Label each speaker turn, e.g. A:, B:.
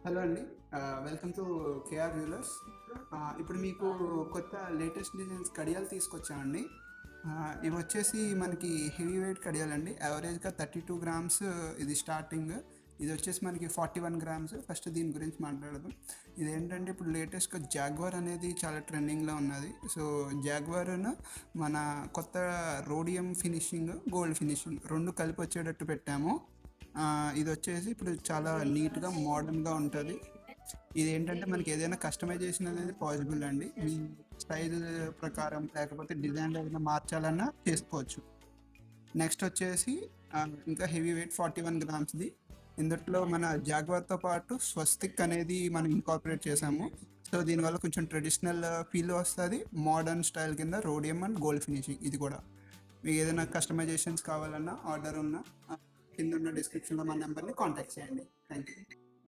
A: Hello అండి. Welcome to KR jewellers. ఇప్పుడు మీకు కొత్త లేటెస్ట్ డిజైన్స్ కడియాలు తీసుకొచ్చామండి. ఇవి వచ్చేసి మనకి హెవీ వెయిట్ కడియాలండి. యావరేజ్గా 32 గ్రామ్స్ ఇది స్టార్టింగ్. ఇది వచ్చేసి మనకి 41 గ్రామ్స్. ఫస్ట్ దీని గురించి మాట్లాడదాం. ఇదేంటంటే ఇప్పుడు లేటెస్ట్గా జాగ్వార్ అనేది చాలా ట్రెండింగ్లో ఉన్నది. సో జాగ్వార్ను మన కొత్త రోడియం ఫినిషింగ్, గోల్డ్ ఫినిషింగ్ రెండు కలిపి వచ్చేటట్టు పెట్టాము. ఇది వచ్చేసి ఇప్పుడు చాలా నీట్గా మోడర్న్గా ఉంటుంది. ఇది ఏంటంటే మనకి ఏదైనా కస్టమైజేషన్ అనేది పాసిబుల్ అండి. మీ స్టైల్ ప్రకారం లేకపోతే డిజైన్ ఏదైనా మార్చాలన్నా చేసుకోవచ్చు. నెక్స్ట్ వచ్చేసి ఇంకా హెవీ వెయిట్ 41 గ్రామ్స్ది. ఇందులో మన జాగ్వార్తో పాటు స్వస్తిక్ అనేది మనం ఇంకార్పొరేట్ చేసాము. సో దీనివల్ల కొంచెం ట్రెడిషనల్ ఫీల్ వస్తుంది. మోడర్న్ స్టైల్ కింద రోడియం అండ్ గోల్డ్ ఫినిషింగ్. ఇది కూడా మీకు ఏదైనా కస్టమైజేషన్స్ కావాలన్నా ఆర్డర్ ఉన్నా కింద ఉన్న డిస్క్రిప్షన్లో మా నెంబర్ని కాంటాక్ట్ చేయండి. Thank you.